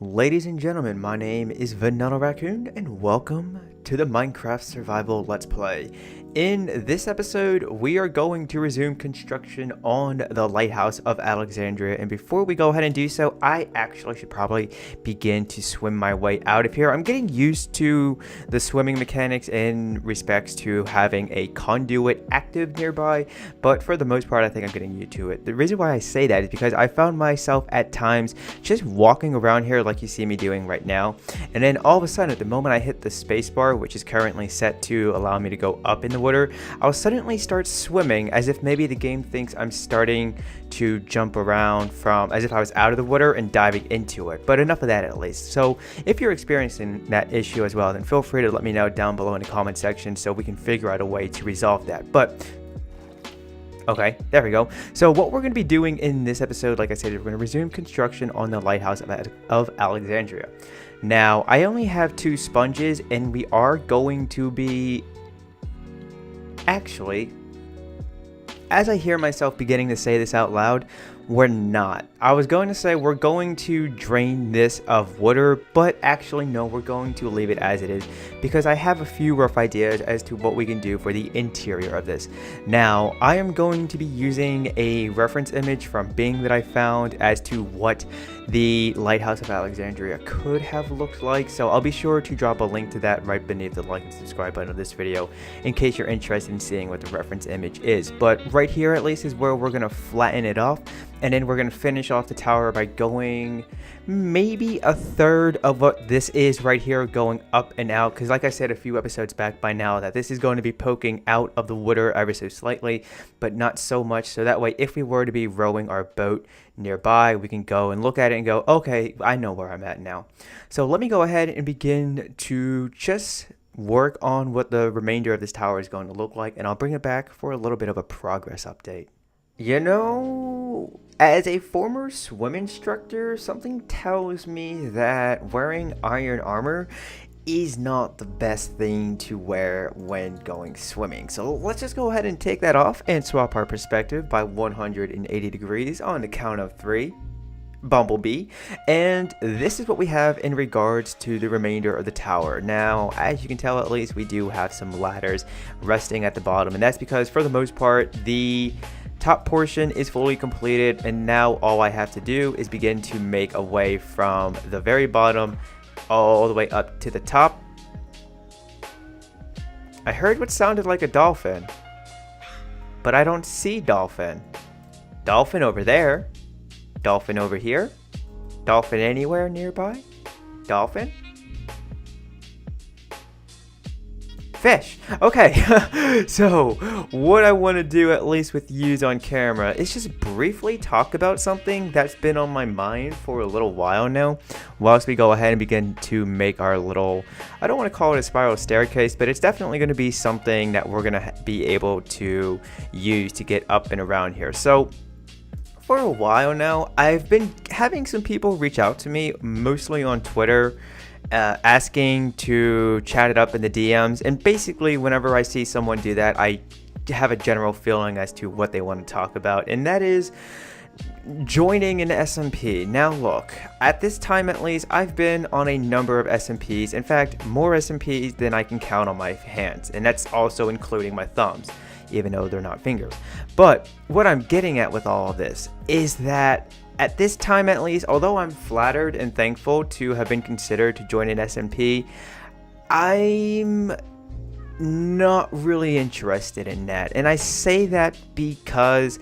Ladies and gentlemen, my name is Vanillaraccoon and welcome to the Minecraft Survival Let's Play. In this episode, we are going to resume construction on the Lighthouse of Alexandria, and before we go ahead and do so, I actually should probably begin to swim my way out of here. I'm getting used to the swimming mechanics in respects to having a conduit active nearby, but for the most part, I think I'm getting used to it. The reason why I say that is because I found myself at times just walking around here like you see me doing right now, and then all of a sudden, at the moment I hit the spacebar, which is currently set to allow me to go up in the water, I'll suddenly start swimming as if maybe the game thinks I'm starting to jump around from as if I was out of the water and diving into it. But enough of that at least. So if you're experiencing that issue as well, then feel free to let me know down below in the comment section so we can figure out a way to resolve that. But okay, there we go. So what we're going to be doing in this episode, like I said, is we're going to resume construction on the Lighthouse of Alexandria. Now, I only have 2 sponges, and we are going to be... Actually, as I hear myself beginning to say this out loud, we're not. I was going to say we're going to drain this of water, but actually no, we're going to leave it as it is because I have a few rough ideas as to what we can do for the interior of this. Now, I am going to be using a reference image from Bing that I found as to what the Lighthouse of Alexandria could have looked like, so I'll be sure to drop a link to that right beneath the like and subscribe button of this video in case you're interested in seeing what the reference image is. But right here at least is where we're going to flatten it off, and then we're going to finish off the tower by going maybe a third of what this is right here, going up and out, because like I said a few episodes back by now, that this is going to be poking out of the water ever so slightly, but not so much, so that way if we were to be rowing our boat nearby, we can go and look at it and go, okay, I know where I'm at now. So let me go ahead and begin to just work on what the remainder of this tower is going to look like, and I'll bring it back for a little bit of a progress update. You know, as a former swim instructor, something tells me that wearing iron armor is not the best thing to wear when going swimming. So let's just go ahead and take that off and swap our perspective by 180 degrees on the count of 3. Bumblebee. And this is what we have in regards to the remainder of the tower. Now, as you can tell, at least we do have some ladders resting at the bottom, and that's because for the most part the top portion is fully completed, and now all I have to do is begin to make a way from the very bottom all the way up to the top. I heard what sounded like a dolphin, but I don't see dolphin. Dolphin over there. Dolphin over here. Dolphin anywhere nearby. Dolphin. Fish. Okay, so what I want to do, at least with yous on camera, is just briefly talk about something that's been on my mind for a little while now, whilst we go ahead and begin to make our little, I don't want to call it a spiral staircase, but it's definitely going to be something that we're going to be able to use to get up and around here. So for a while now, I've been having some people reach out to me, mostly on Twitter, asking to chat it up in the DMs, and basically whenever I see someone do that, I have a general feeling as to what they want to talk about, and that is joining an SMP. Now look, at this time at least, I've been on a number of SMPs, in fact more SMPs than I can count on my hands, and that's also including my thumbs, even though they're not fingers. But what I'm getting at with all of this is that at this time at least, although I'm flattered and thankful to have been considered to join an SMP, I'm not really interested in that. And I say that because,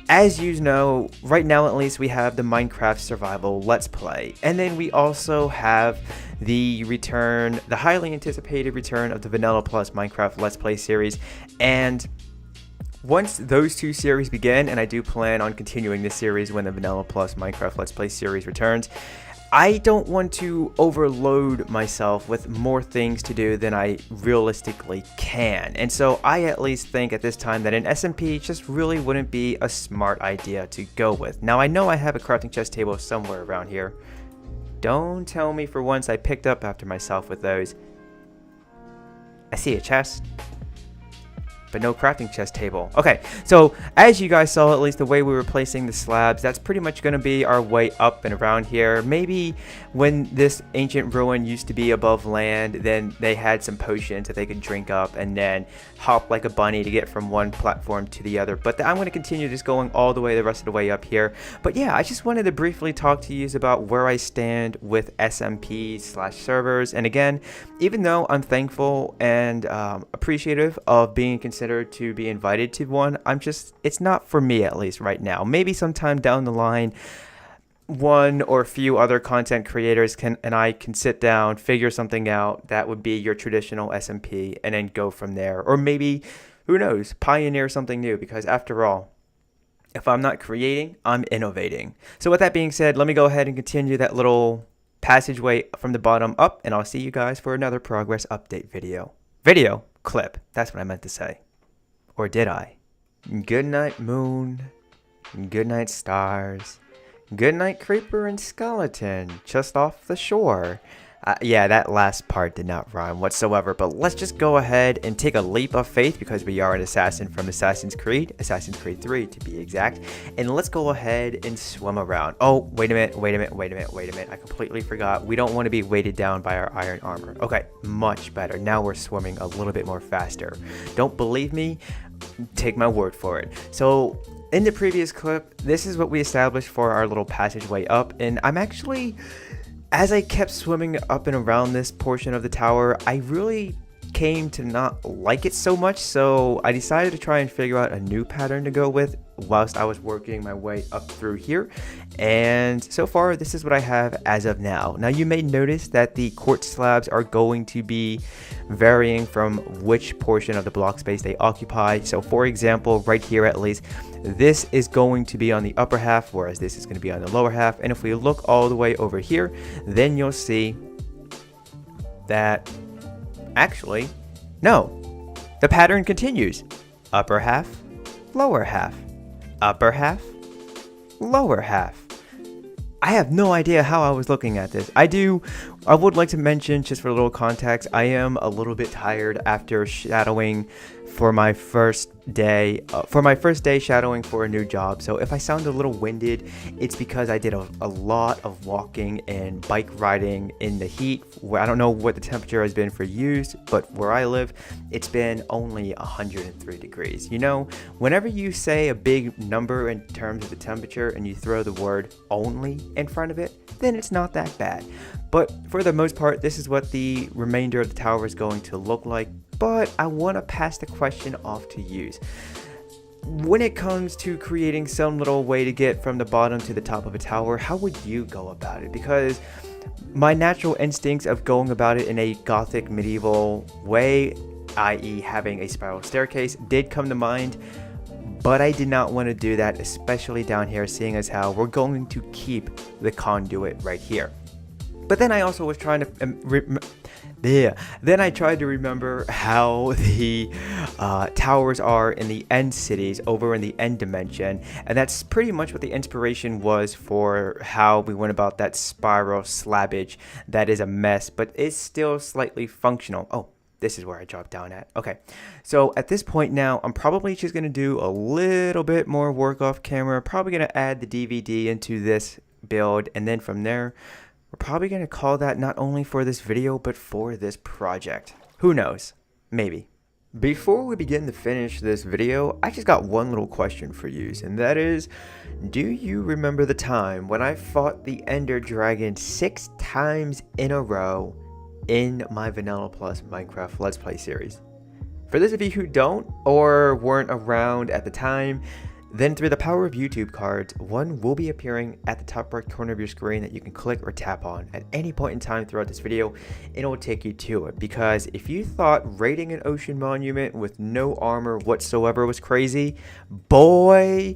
as you know, right now at least we have the Minecraft Survival Let's Play, and then we also have the return, the highly anticipated return of the Vanilla Plus Minecraft Let's Play series. And once those 2 series begin, and I do plan on continuing this series when the Vanilla Plus Minecraft Let's Play series returns, I don't want to overload myself with more things to do than I realistically can. And so I at least think at this time that an SMP just really wouldn't be a smart idea to go with. Now, I know I have a crafting chest table somewhere around here. Don't tell me for once I picked up after myself with those. I see a chest. but no crafting chest table. Okay, so as you guys saw, at least the way we were placing the slabs, that's pretty much going to be our way up and around here. Maybe when this ancient ruin used to be above land, then they had some potions that they could drink up and then hop like a bunny to get from one platform to the other. But I'm going to continue just going all the way the rest of the way up here. But yeah, I just wanted to briefly talk to you about where I stand with SMP/servers. And again, even though I'm thankful and appreciative of being considered to be invited to one, it's not for me, at least right now. Maybe sometime down the line, one or a few other content creators and I can sit down, figure something out that would be your traditional SMP, and then go from there. Or maybe, who knows, pioneer something new, because after all, if I'm not creating, I'm innovating. So with that being said, let me go ahead and continue that little passageway from the bottom up, and I'll see you guys for another progress update video. Video clip, that's what I meant to say. Or did I? Good night, moon. Good night, stars. Good night, creeper and skeleton, just off the shore. Yeah, that last part did not rhyme whatsoever, but let's just go ahead and take a leap of faith, because we are an assassin from Assassin's Creed 3 to be exact, and let's go ahead and swim around. Oh, wait a minute, I completely forgot. We don't want to be weighted down by our iron armor. Okay, much better. Now we're swimming a little bit more faster. Don't believe me? Take my word for it. So in the previous clip, this is what we established for our little passageway up, and I'm actually, as I kept swimming up and around this portion of the tower, I really came to not like it so much, so I decided to try and figure out a new pattern to go with whilst I was working my way up through here. And so far, this is what I have as of now. Now, you may notice that the quartz slabs are going to be varying from which portion of the block space they occupy. So for example, right here at least, this is going to be on the upper half, whereas this is going to be on the lower half. And if we look all the way over here, then you'll see that actually, no, the pattern continues. Upper half, lower half, upper half, lower half. I have no idea how I was looking at this. I would like to mention, just for a little context, I am a little bit tired after shadowing for my first day shadowing for a new job. So if I sound a little winded, it's because I did a lot of walking and bike riding in the heat, where I don't know what the temperature has been for you, but where I live, it's been only 103 degrees. You know, whenever you say a big number in terms of the temperature and you throw the word only in front of it, then it's not that bad. But for the most part, this is what the remainder of the tower is going to look like. But I want to pass the question off to you. When it comes to creating some little way to get from the bottom to the top of a tower, how would you go about it? Because my natural instincts of going about it in a gothic medieval way, i.e. having a spiral staircase, did come to mind. But I did not want to do that, especially down here, seeing as how we're going to keep the conduit right here. But then I also was trying to then I tried to remember how the towers are in the end cities over in the end dimension, and that's pretty much what the inspiration was for how we went about that spiral slabbage that is a mess, but is still slightly functional. Oh, this is where I dropped down at. Okay, so at this point now, I'm probably just going to do a little bit more work off camera, probably going to add the DVD into this build, and then from there, we're probably going to call that not only for this video, but for this project. Who knows? Maybe. Before we begin to finish this video, I just got one little question for you, and that is, do you remember the time when I fought the Ender Dragon 6 times in a row in my Vanilla Plus Minecraft Let's Play series? For those of you who don't, or weren't around at the time, then through the power of YouTube cards, one will be appearing at the top right corner of your screen that you can click or tap on at any point in time throughout this video, and it will take you to it. Because if you thought raiding an ocean monument with no armor whatsoever was crazy, boy.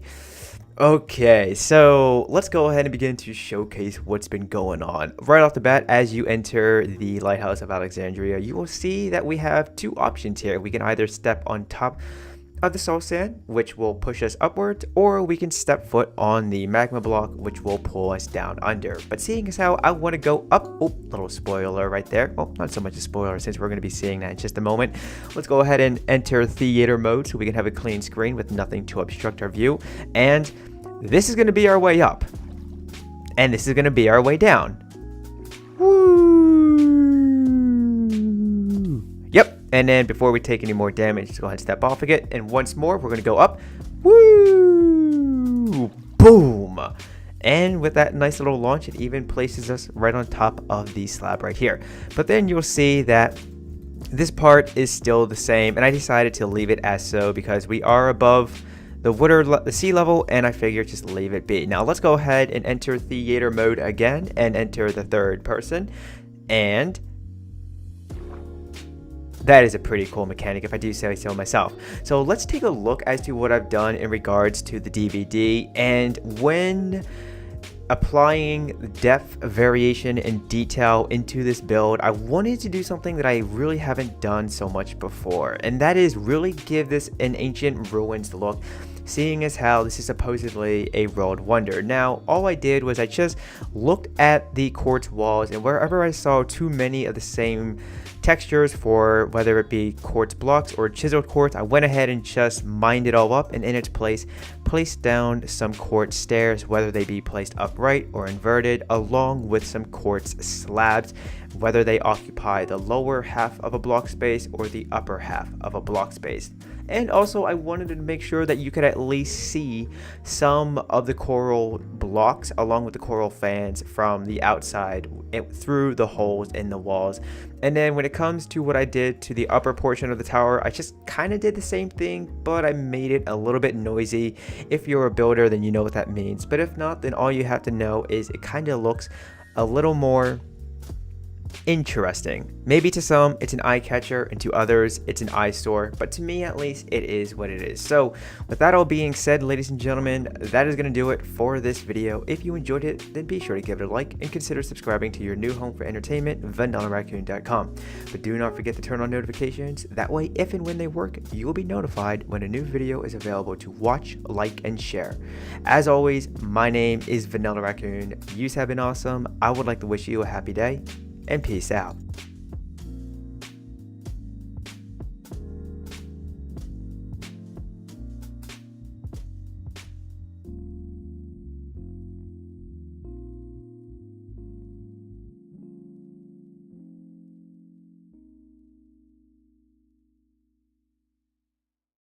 Okay, so let's go ahead and begin to showcase what's been going on. Right off the bat, as you enter the Lighthouse of Alexandria, you will see that we have two options here. We can either step on top of the soul sand, which will push us upwards, or we can step foot on the magma block, which will pull us down under. But seeing as how I want to go up, oh, little spoiler right there. Oh, not so much a spoiler since we're going to be seeing that in just a moment. Let's go ahead and enter theater mode so we can have a clean screen with nothing to obstruct our view. And this is going to be our way up. And this is going to be our way down. Woo! Yep. And then before we take any more damage, let's go ahead and step off again. And once more, we're going to go up. Woo! Boom! And with that nice little launch, it even places us right on top of the slab right here. But then you'll see that this part is still the same. And I decided to leave it as so because we are above the sea level, and I figured just leave it be. Now let's go ahead and enter theater mode again and enter the third person. And that is a pretty cool mechanic if I do say so myself. So let's take a look as to what I've done in regards to the DVD. And when applying depth, variation, and detail into this build, I wanted to do something that I really haven't done so much before. And that is really give this an ancient ruins look, seeing as how this is supposedly a world wonder. Now, all I did was I just looked at the quartz walls, and wherever I saw too many of the same textures, for whether it be quartz blocks or chiseled quartz, I went ahead and just mined it all up, and in its place placed down some quartz stairs, whether they be placed upright or inverted, along with some quartz slabs, whether they occupy the lower half of a block space or the upper half of a block space. And also I wanted to make sure that you could at least see some of the coral blocks along with the coral fans from the outside through the holes in the walls. And then when it comes to what I did to the upper portion of the tower, I just kind of did the same thing, but I made it a little bit noisy. If you're a builder, then you know what that means. But if not, then all you have to know is it kind of looks a little more interesting. Maybe to some it's an eye catcher, and to others it's an eyesore, but to me at least it is what it is. So with that all being said, ladies and gentlemen, that is going to do it for this video. If you enjoyed it, then be sure to give it a like and consider subscribing to your new home for entertainment, Vanillaraccoon.com. But do not forget to turn on notifications. That way, if and when they work, you will be notified when a new video is available to watch, like, and share. As always, my name is Vanillaraccoon. You have been awesome. I would like to wish you a happy day, and peace out.